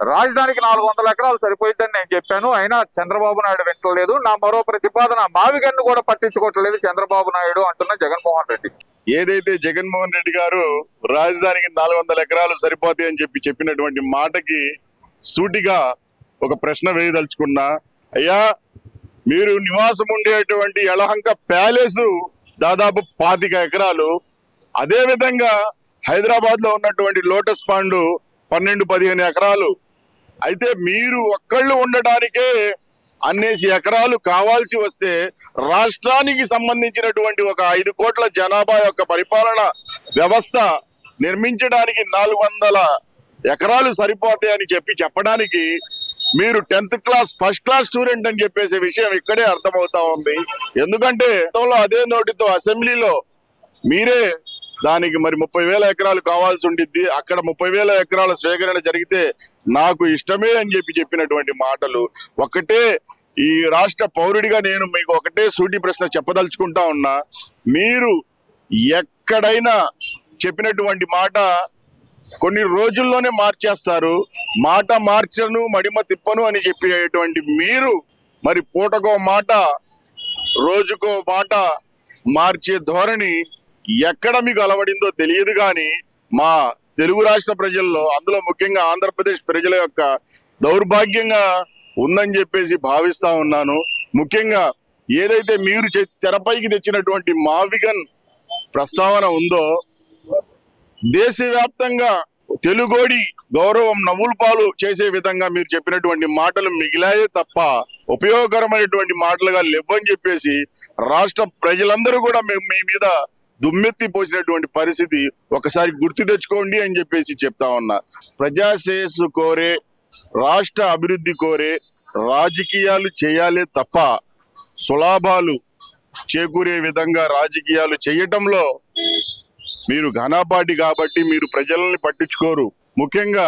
రాజధానికి 400 ఎకరాలు సరిపోయిద్దని నేను చెప్పాను. అయినా చంద్రబాబు నాయుడు వింటలేదు. నా మరో ప్రతిపాదన మావిగన్ను కూడా పట్టించుకోవట్లేదు చంద్రబాబు నాయుడు అంటున్న జగన్మోహన్ రెడ్డి. ఏదైతే జగన్మోహన్ రెడ్డి గారు రాజధానికి 400 ఎకరాలు సరిపోతాయి అని చెప్పినటువంటి మాటకి సూటిగా ఒక ప్రశ్న వేయదలుచుకున్నా. అయ్యా, మీరు నివాసం ఉండేటువంటి యలహంక ప్యాలెస్ దాదాపు 25 ఎకరాలు, అదే విధంగా హైదరాబాద్ లో ఉన్నటువంటి లోటస్ పాండ్ 12-15 ఎకరాలు. అయితే మీరు ఒక్కళ్ళు ఉండడానికే అన్నేసి ఎకరాలు కావాల్సి వస్తే రాష్ట్రానికి సంబంధించినటువంటి ఒక 5 కోట్ల జనాభా యొక్క పరిపాలన వ్యవస్థ నిర్మించడానికి 400 ఎకరాలు సరిపోతాయని చెప్పడానికి మీరు 10th class first class student అని చెప్పేసే విషయం ఇక్కడే అర్థమవుతా ఉంది. ఎందుకంటే అదే నోటితో అసెంబ్లీలో మీరే దానికి మరి 30,000 ఎకరాలు కావాల్సి ఉండిద్ది, అక్కడ 30,000 ఎకరాల స్వీకరణ జరిగితే నాకు ఇష్టమే అని చెప్పినటువంటి మాటలు. ఒకటే ఈ రాష్ట్ర పౌరుడిగా నేను మీకు ఒకటే సూటి ప్రశ్న చెప్పదలుచుకుంటా ఉన్నా. మీరు ఎక్కడైనా చెప్పినటువంటి మాట కొన్ని రోజుల్లోనే మార్చేస్తారు. మాట మార్చను మడిమ తిప్పను అని చెప్పేటువంటి మీరు మరి పూటకో మాట రోజుకో మాట మార్చే ధోరణి ఎక్కడ మీకు అలవడిందో తెలియదు. కానీ మా తెలుగు రాష్ట్ర ప్రజల్లో, అందులో ముఖ్యంగా ఆంధ్రప్రదేశ్ ప్రజల యొక్క దౌర్భాగ్యంగా ఉందని చెప్పేసి భావిస్తా ఉన్నాను. ముఖ్యంగా ఏదైతే మీరు తెరపైకి తెచ్చినటువంటి మావిగన్ ప్రస్తావన ఉందో, దేశవ్యాప్తంగా తెలుగోడి గౌరవం నవ్వుల పాలు చేసే విధంగా మీరు చెప్పినటువంటి మాటలు మిగిలాయే తప్ప ఉపయోగకరమైనటువంటి మాటలుగా లేవని చెప్పేసి రాష్ట్ర ప్రజలందరూ కూడా మీ మీద దుమ్మెత్తి పోసినటువంటి పరిస్థితి ఒకసారి గుర్తు తెచ్చుకోండి అని చెప్పేసి చెప్తా ఉన్నా. ప్రజాశ్రేయస్సు కోరే, రాష్ట్ర అభివృద్ధి కోరే రాజకీయాలు చేయాలే తప్ప సులాభాలు చేకూరే విధంగా రాజకీయాలు చేయటంలో మీరు ఘనపాటి కాబట్టి మీరు ప్రజలని పట్టించుకోరు. ముఖ్యంగా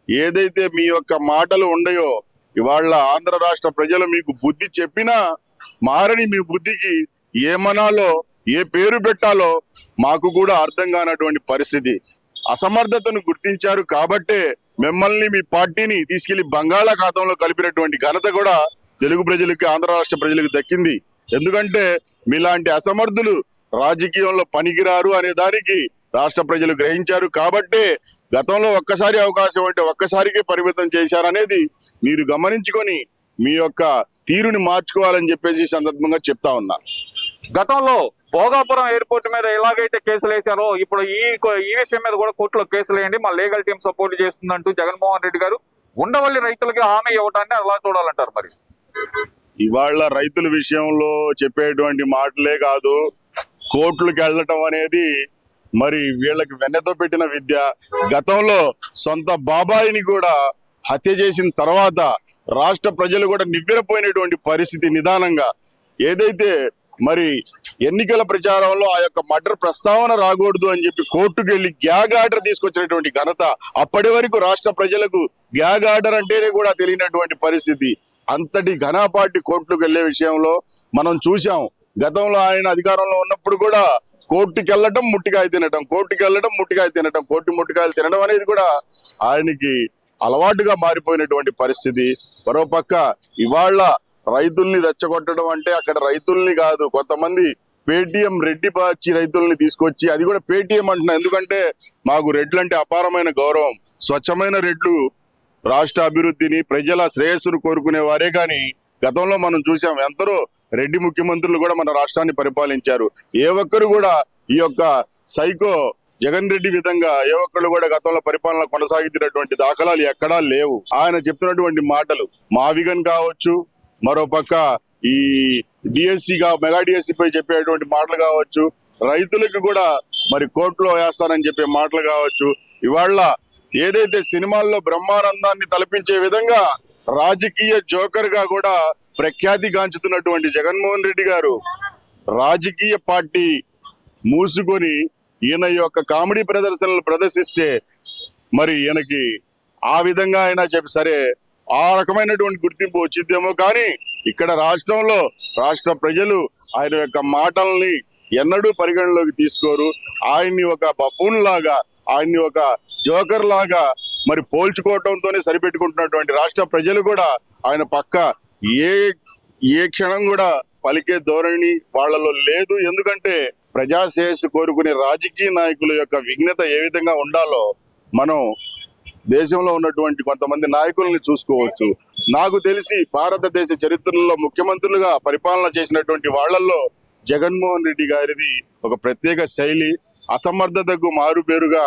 ఏదైతే మీ యొక్క మాటలు ఉన్నాయో, ఇవాళ ఆంధ్ర రాష్ట్ర ప్రజలు మీకు బుద్ధి చెప్పినా మారని మీ బుద్ధికి ఏమనాలో, ఏ పేరు పెట్టాలో మాకు కూడా అర్థం కానటువంటి పరిస్థితి. అసమర్థతను గుర్తించారు కాబట్టే మిమ్మల్ని, మీ పార్టీని తీసుకెళ్లి బంగాళాఖాతంలో కలిపినటువంటి ఘనత కూడా తెలుగు ప్రజలకి, ఆంధ్ర రాష్ట్ర ప్రజలకు దక్కింది. ఎందుకంటే మీలాంటి అసమర్థులు రాజకీయంలో పనికిరారు అనే దానికి రాష్ట్ర ప్రజలు గ్రహించారు కాబట్టే గతంలో ఒక్కసారి అవకాశం అంటే ఒక్కసారికే పరిమితం చేశారనేది మీరు గమనించుకొని మీ యొక్క తీరుని మార్చుకోవాలని చెప్పేసి సందర్భంగా చెప్తా ఉన్నా. గతంలో భోగాపురం ఎయిర్పోర్ట్ మీద ఎలాగైతే కేసులు వేశారో ఇప్పుడు ఈ విషయం మీద కూడా కోర్టులో కేసులు వేయండి, మా లీగల్ టీం సపోర్ట్ చేస్తుందంటూ జగన్మోహన్ రెడ్డి గారు ఉండవల్లి రైతులకి హామీ ఇవ్వటాన్ని అలా చూడాలంటారు. మరి ఇవాళ రైతుల విషయంలో చెప్పేటువంటి మాటలే కాదు, కోర్టులకు వెళ్ళటం అనేది మరి వీళ్ళకి వెన్నెతో పెట్టిన విద్య. గతంలో సొంత బాబాయిని కూడా హత్య చేసిన తర్వాత రాష్ట్ర ప్రజలు కూడా నివ్వెరపోయినటువంటి పరిస్థితి. నిదానంగా ఏదైతే మరి ఎన్నికల ప్రచారంలో ఆ యొక్క మర్డర్ ప్రస్తావన రాకూడదు అని చెప్పి కోర్టుకు వెళ్లి గ్యాగ్ ఆర్డర్ తీసుకొచ్చినటువంటి ఘనత, అప్పటి వరకు రాష్ట్ర ప్రజలకు గ్యాగ్ ఆర్డర్ అంటేనే కూడా తెలియనటువంటి పరిస్థితి. అంతటి ఘనపాటి కోర్టుకు వెళ్లే విషయంలో మనం చూసాం. గతంలో ఆయన అధికారంలో ఉన్నప్పుడు కూడా కోర్టుకి వెళ్ళటం ముట్టికాయ తినటం, కోర్టుకి వెళ్ళటం ముట్టికాయ తినటం, ముట్టికాయలు తినడం అనేది కూడా ఆయనకి అలవాటుగా మారిపోయినటువంటి పరిస్థితి. మరోపక్క ఇవాళ రైతుల్ని రెచ్చగొట్టడం అంటే అక్కడ రైతుల్ని కాదు, కొంతమంది పేటీఎం రెడ్డి పార్టీ రైతుల్ని తీసుకొచ్చి, అది కూడా పేటీఎం అంటున్నా ఎందుకంటే మాకు రెడ్లు అంటే అపారమైన గౌరవం. స్వచ్ఛమైన రెడ్లు రాష్ట్ర అభివృద్ధిని, ప్రజల శ్రేయస్సును కోరుకునే వారే. కానీ గతంలో మనం చూసాం, ఎందరో రెడ్డి ముఖ్యమంత్రులు కూడా మన రాష్ట్రాన్ని పరిపాలించారు. ఏ ఒక్కరు కూడా ఈ యొక్క సైకో జగన్ రెడ్డి విధంగా ఏ ఒక్కరు కూడా గతంలో పరిపాలన కొనసాగించినటువంటి దాఖలాలు ఎక్కడా లేవు. ఆయన చెప్తున్నటువంటి మాటలు మావిగన్ కావచ్చు, మరోపక్క ఈ డిఎస్సిగా మెగా డిఎస్సి పై చెప్పేటువంటి మాటలు కావచ్చు, రైతులకు కూడా మరి కోర్టులో వేస్తానని చెప్పే మాటలు కావచ్చు, ఇవాళ ఏదైతే సినిమాల్లో బ్రహ్మానందాన్ని తలపించే విధంగా రాజకీయ జోకర్ గా కూడా ప్రఖ్యాతి గాంచుతున్నటువంటి జగన్మోహన్ రెడ్డి గారు రాజకీయ పార్టీ మూసుకొని ఈయన యొక్క కామెడీ ప్రదర్శనలు ప్రదర్శిస్తే మరి ఈయనకి ఆ విధంగా అయినా చెప్పి సరే ఆ రకమైనటువంటి గుర్తింపు వచ్చిద్దేమో. కానీ ఇక్కడ రాష్ట్రంలో రాష్ట్ర ప్రజలు ఆయన యొక్క మాటల్ని ఎన్నడూ పరిగణలోకి తీసుకోరు. ఆయన్ని ఒక బఫూన్ లాగా, ఆయన్ని ఒక జోకర్ లాగా మరి పోల్చుకోవటంతోనే సరిపెట్టుకుంటున్నటువంటి రాష్ట్ర ప్రజలు కూడా ఆయన పక్క ఏ క్షణం కూడా పలికే ధోరణి వాళ్ళలో లేదు. ఎందుకంటే ప్రజాశ్రేయస్సు కోరుకునే రాజకీయ నాయకుల యొక్క విఘ్నత ఏ విధంగా ఉండాలో మనం దేశంలో ఉన్నటువంటి కొంతమంది నాయకుల్ని చూసుకోవచ్చు. నాకు తెలిసి భారతదేశ చరిత్రలో ముఖ్యమంత్రులుగా పరిపాలన చేసినటువంటి వాళ్ళల్లో జగన్మోహన్ రెడ్డి గారిది ఒక ప్రత్యేక శైలి, అసమర్థతకు మారు పేరుగా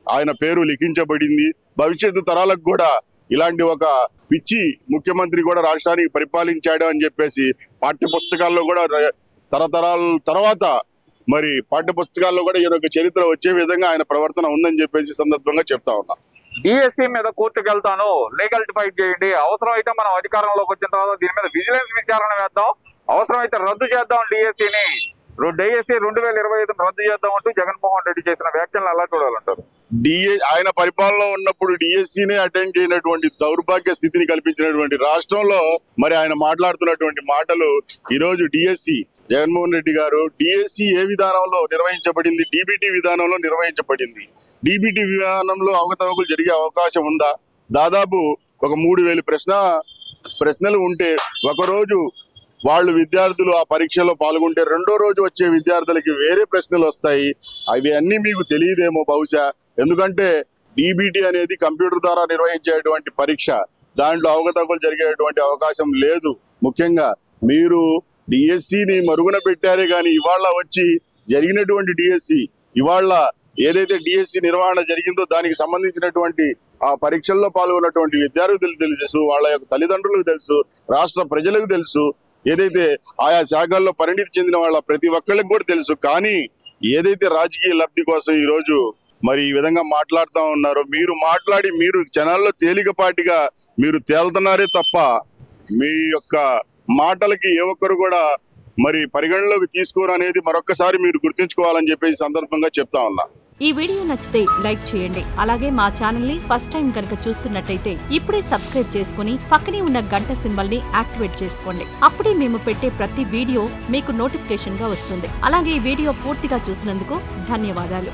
ఆయన పేరు లిఖించబడింది. భవిష్యత్తు తరాలకు కూడా ఇలాంటి ఒక పిచ్చి ముఖ్యమంత్రి కూడా రాష్ట్రానికి పరిపాలించాడు అని చెప్పేసి పాఠ్య పుస్తకాల్లో కూడా తరతరాల తర్వాత మరి పాఠ్య పుస్తకాల్లో కూడా ఈ యొక్క చరిత్ర వచ్చే విధంగా ఆయన ప్రవర్తన ఉందని చెప్పేసి సందర్భంగా చెప్తా ఉన్నా. డిఎస్సీ మీద కోర్టుకు వెళ్తాను, లీగల్ ఫైట్ చేయండి, అవసరమైతే మనం అధికారంలోకి వచ్చిన తర్వాత దీని మీద విజిలెన్స్ విచారణ వేద్దాం, అవసరమైతే రద్దు చేద్దాం డిఎస్సీని, డిఎస్సీ 2025 రద్దు చేద్దాం అంటూ జగన్మోహన్ రెడ్డి చేసిన వ్యాఖ్యలను ఎలా చూడాలంటారు? ఆయన పరిపాలనలో ఉన్నప్పుడు డిఎస్సీనే అటెండ్ చేయనటువంటి దౌర్భాగ్య స్థితిని కల్పించినటువంటి రాష్ట్రంలో మరి ఆయన మాట్లాడుతున్నటువంటి మాటలు ఈ రోజు డిఎస్సీ జగన్మోహన్ రెడ్డి గారు డిఎస్సీ ఏ విధానంలో నిర్వహించబడింది? డీబీటీ విధానంలో నిర్వహించబడింది. డీబీటీ విధానంలో అవకతవకలు జరిగే అవకాశం ఉందా? దాదాపు ఒక 3000 ప్రశ్నలు ఉంటే ఒకరోజు వాళ్ళు విద్యార్థులు ఆ పరీక్షలో పాల్గొంటే రెండో రోజు వచ్చే విద్యార్థులకి వేరే ప్రశ్నలు వస్తాయి. అవి అన్ని మీకు తెలియదేమో బహుశా. ఎందుకంటే డీబీటీ అనేది కంప్యూటర్ ద్వారా నిర్వహించేటువంటి పరీక్ష, దాంట్లో అవకతవకలు జరిగేటువంటి అవకాశం లేదు. ముఖ్యంగా మీరు డిఎస్సిని మరుగున పెట్టారే కానీ ఇవాళ వచ్చి జరిగినటువంటి డిఎస్సి, ఇవాళ ఏదైతే డిఎస్సి నిర్వహణ జరిగిందో దానికి సంబంధించినటువంటి ఆ పరీక్షల్లో పాల్గొన్నటువంటి విద్యార్థులకు తెలుసు, వాళ్ళ యొక్క తల్లిదండ్రులకు తెలుసు, రాష్ట్ర ప్రజలకు తెలుసు, ఏదైతే ఆయా శాఖల్లో పరిణితి చెందిన వాళ్ళ ప్రతి ఒక్కళ్ళకి కూడా తెలుసు. కానీ ఏదైతే రాజకీయ లబ్ధి కోసం ఈ రోజు మరి ఈ విధంగా మాట్లాడుతూ ఉన్నారో, మీరు మాట్లాడి మీరు జనాల్లో తేలికపాటిగా మీరు తేలుతున్నారే తప్ప మీ యొక్క మాటలకి ఏ ఒక్కరు కూడా మరి పరిగణలోకి తీసుకోరు అనేది మరొక్కసారి మీరు గుర్తుంచుకోవాలని చెప్పేసి సందర్భంగా చెప్తా ఉన్నా. ఈ వీడియో నచ్చితే లైక్ చేయండి. అలాగే మా ఛానల్ ని ఫస్ట్ టైం కనుక చూస్తున్నట్టయితే ఇప్పుడే సబ్స్క్రైబ్ చేసుకుని పక్కనే ఉన్న గంట సింబల్ ని యాక్టివేట్ చేసుకోండి. అప్పుడే మేము పెట్టే ప్రతి వీడియో మీకు నోటిఫికేషన్ గా వస్తుంది. అలాగే ఈ వీడియో పూర్తిగా చూసినందుకు ధన్యవాదాలు.